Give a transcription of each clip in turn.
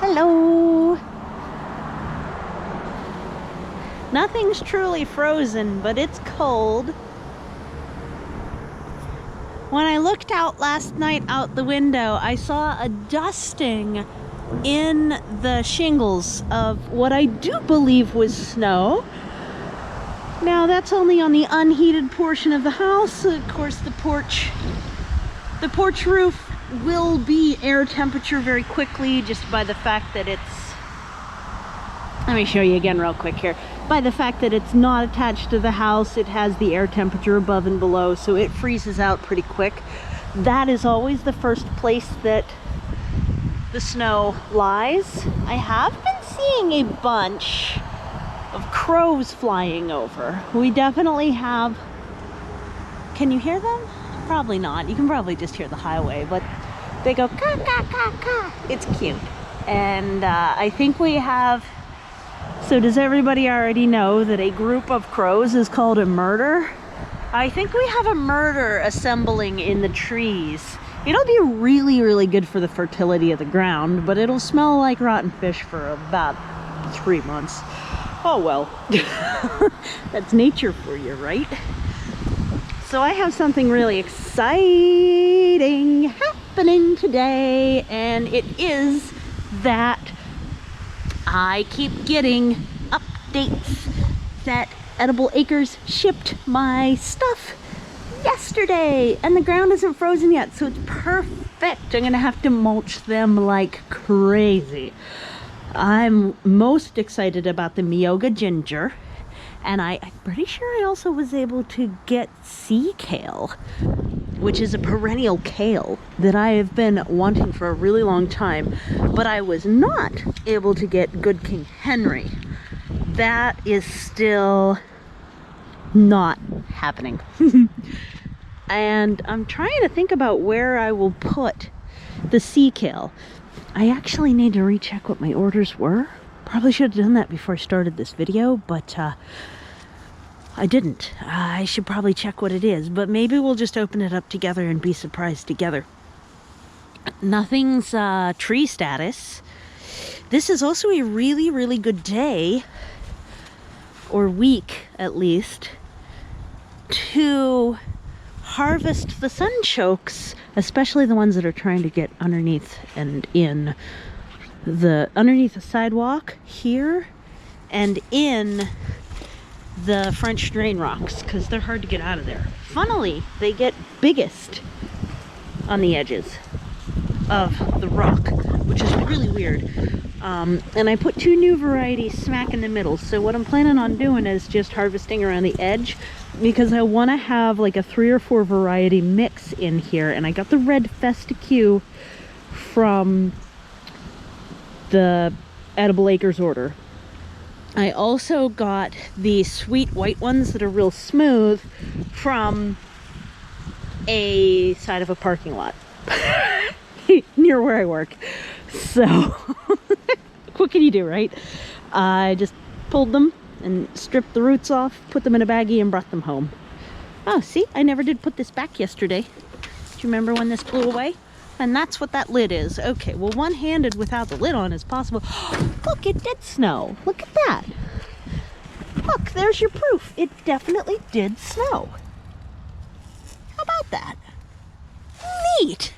Hello. Nothing's truly frozen, but it's cold. When I looked out last night out the window, I saw a dusting in the shingles of what I do believe was snow. Now that's only on the unheated portion of the house. Of course, the porch roof will be air temperature very quickly, just by the fact that it's, let me show you again real quick here. By the fact that it's not attached to the house, it has the air temperature above and below, so it freezes out pretty quick. That is always the first place that the snow lies. I have been seeing a bunch of crows flying over. We definitely have, can you hear them? Probably not. You can probably just hear the highway, but they go caw, caw, caw, caw. It's cute. And I think we have, so does everybody already know that a group of crows is called a murder? I think we have a murder assembling in the trees. It'll be really, really good for the fertility of the ground, but it'll smell like rotten fish for about 3 months. Oh well. That's nature for you, right? So I have something really exciting happening today, and it is that I keep getting updates that Edible Acres shipped my stuff yesterday, and the ground isn't frozen yet, so it's perfect. I'm gonna have to mulch them like crazy. I'm most excited about the Miyoga ginger. And I'm pretty sure I also was able to get sea kale, which is a perennial kale that I have been wanting for a really long time, but I was not able to get Good King Henry. That is still not happening. And I'm trying to think about where I will put the sea kale. I actually need to recheck what my orders were. Probably should have done that before I started this video, but I didn't. I should probably check what it is, but maybe we'll just open it up together and be surprised together. Nothing's tree status. This is also a really, really good day, or week at least, to harvest the sunchokes, especially the ones that are trying to get underneath and in underneath the sidewalk here and in the French drain rocks, because they're hard to get out of there. Funnily, they get biggest on the edges of the rock, which is really weird. And I put 2 new varieties smack in the middle, so what I'm planning on doing is just harvesting around the edge, because I want to have like a 3 or 4 variety mix in here. And I got the red fescue from the Edible Acres order. I also got the sweet white ones that are real smooth from a side of a parking lot near where I work. So what can you do, right? I just pulled them and stripped the roots off, put them in a baggie, and brought them home. Oh, see, I never did put this back yesterday. Do you remember when this blew away? And that's what that lid is. Okay, well, one-handed without the lid on is possible. Look, it did snow. Look at that. Look, there's your proof. It definitely did snow. How about that? Neat.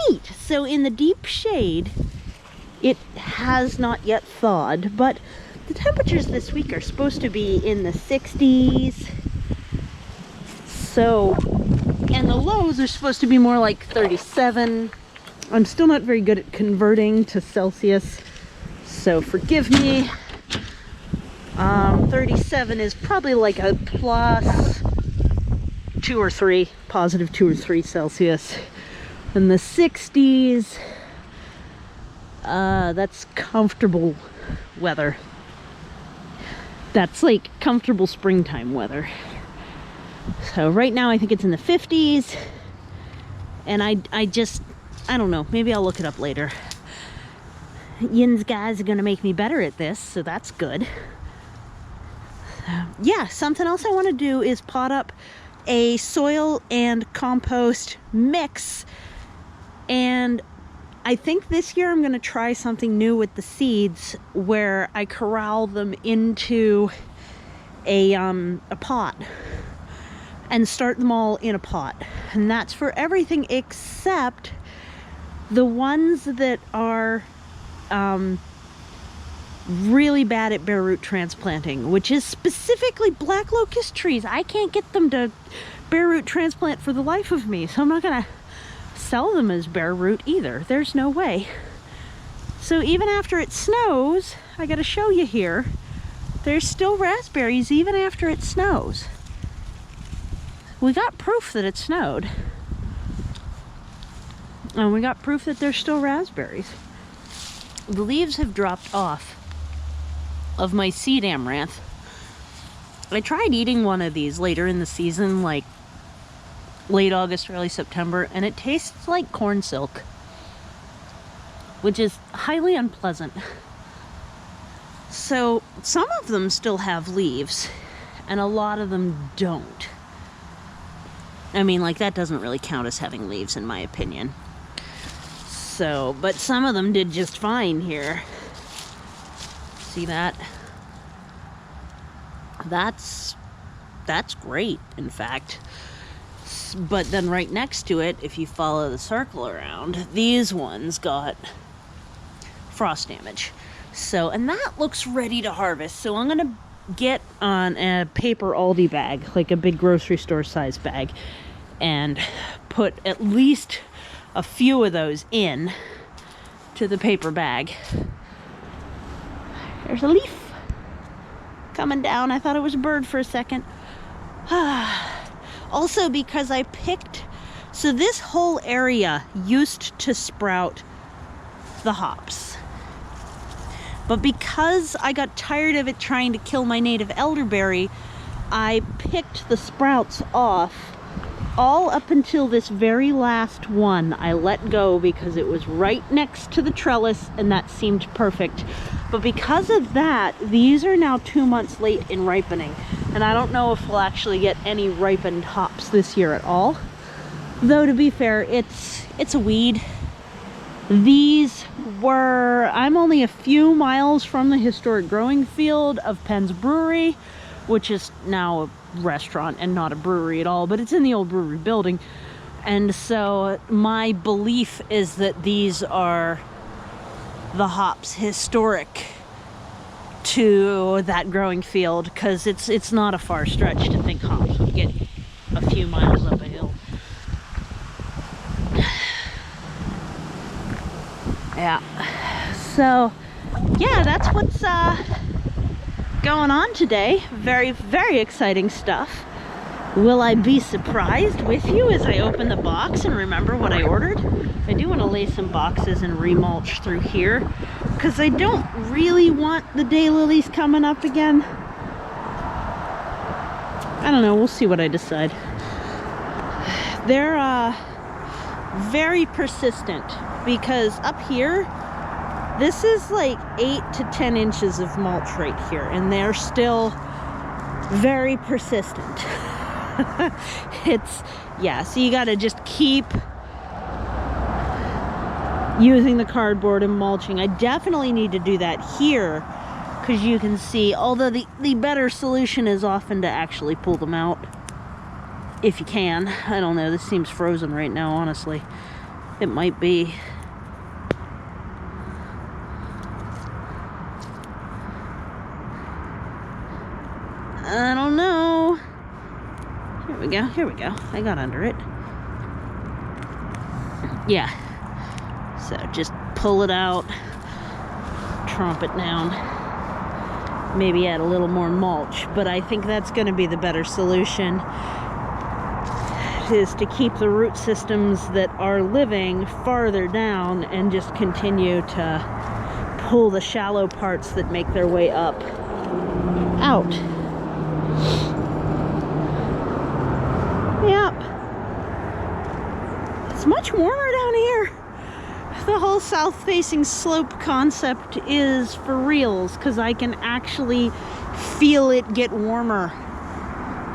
Neat. So in the deep shade, it has not yet thawed, but the temperatures this week are supposed to be in the 60s. So, and the lows are supposed to be more like 37. I'm still not very good at converting to Celsius, so forgive me. 37 is probably like a plus 2 or 3, positive 2 or 3 Celsius. And the 60s, that's comfortable weather. That's like comfortable springtime weather. So right now I think it's in the 50s, and I don't know, maybe I'll look it up later. Yin's guys are gonna make me better at this, so that's good. Yeah, something else I want to do is pot up a soil and compost mix and I think this year I'm going to try something new with the seeds where I corral them into a pot and start them all in a pot. And that's for everything except the ones that are really bad at bare root transplanting, which is specifically black locust trees. I can't get them to bare root transplant for the life of me, so I'm not gonna sell them as bare root either. There's no way. So even after it snows, I gotta show you here, there's still raspberries even after it snows. We got proof that it snowed, and we got proof that there's still raspberries. The leaves have dropped off of my seed amaranth. I tried eating one of these later in the season, like late August, early September, and it tastes like corn silk, which is highly unpleasant. So some of them still have leaves, and a lot of them don't. I mean, like, that doesn't really count as having leaves in my opinion. So, but some of them did just fine here. See that? That's great, in fact. But then right next to it, if you follow the circle around, these ones got frost damage. So, and that looks ready to harvest. So I'm gonna get on a paper Aldi bag, like a big grocery store size bag, and put at least a few of those in to the paper bag. There's a leaf coming down. I thought it was a bird for a second. Also, because I picked, so this whole area used to sprout the hops, but because I got tired of it trying to kill my native elderberry, I picked the sprouts off all up until this very last one. I let go because it was right next to the trellis and that seemed perfect. But because of that, these are now 2 months late in ripening. And I don't know if we'll actually get any ripened hops this year at all. Though, to be fair, it's a weed. These were, I'm only a few miles from the historic growing field of Penn's Brewery, which is now a restaurant and not a brewery at all, but it's in the old brewery building. And so my belief is that these are the hops historic to that growing field, because it's not a far stretch to think hops would get a few miles up a hill. Yeah, so yeah, that's what's going on today. Very, very exciting stuff. Will I be surprised with you as I open the box and remember what I ordered? I do want to lay some boxes and remulch through here, because I don't really want the daylilies coming up again. I don't know, we'll see what I decide. They're very persistent, because up here, this is like 8 to 10 inches of mulch right here, and they're still very persistent. Yeah, so you gotta just keep using the cardboard and mulching. I definitely need to do that here, because you can see, although the better solution is often to actually pull them out, if you can. I don't know, this seems frozen right now, honestly. It might be. I don't know. Here we go. I got under it. Yeah. So just pull it out, tromp it down, maybe add a little more mulch, but I think that's going to be the better solution, is to keep the root systems that are living farther down and just continue to pull the shallow parts that make their way up out. Yep. It's much warmer down here. The whole south-facing slope concept is for reals, because I can actually feel it get warmer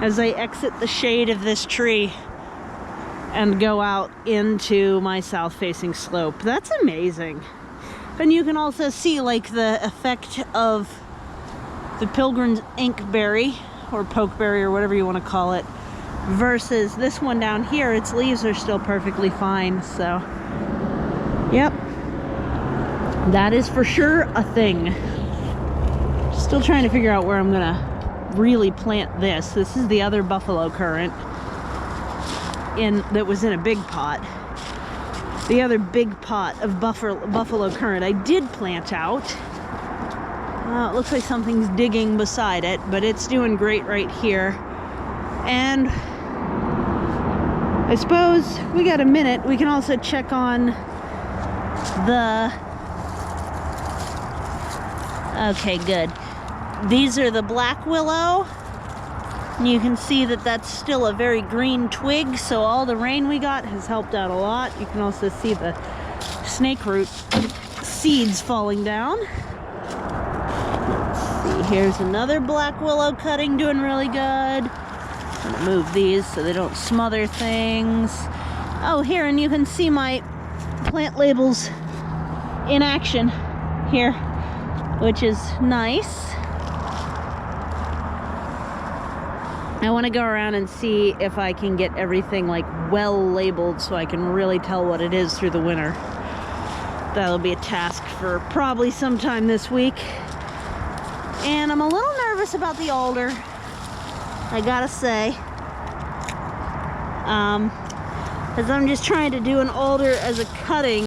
as I exit the shade of this tree. and go out into my south-facing slope. That's amazing. And you can also see like the effect of the Pilgrim's inkberry or pokeberry or whatever you want to call it versus this one down here. Its leaves are still perfectly fine. So yep, that is for sure a thing. Still trying to figure out where I'm gonna really plant this. This is the other buffalo currant that was in a big pot. The other big pot of buffalo currant I did plant out. It looks like something's digging beside it, but it's doing great right here. And I suppose we got a minute. We can also check on the... Okay, good. These are the black willow. And you can see that that's still a very green twig, so all the rain we got has helped out a lot. You can also see the snake root seeds falling down. Let's see, here's another black willow cutting doing really good. I'm gonna move these so they don't smother things. Oh, here, and you can see my plant labels in action here, which is nice. I want to go around and see if I can get everything like well labeled so I can really tell what it is through the winter. That'll be a task for probably sometime this week. And I'm a little nervous about the alder, I gotta say. Because I'm just trying to do an alder as a cutting.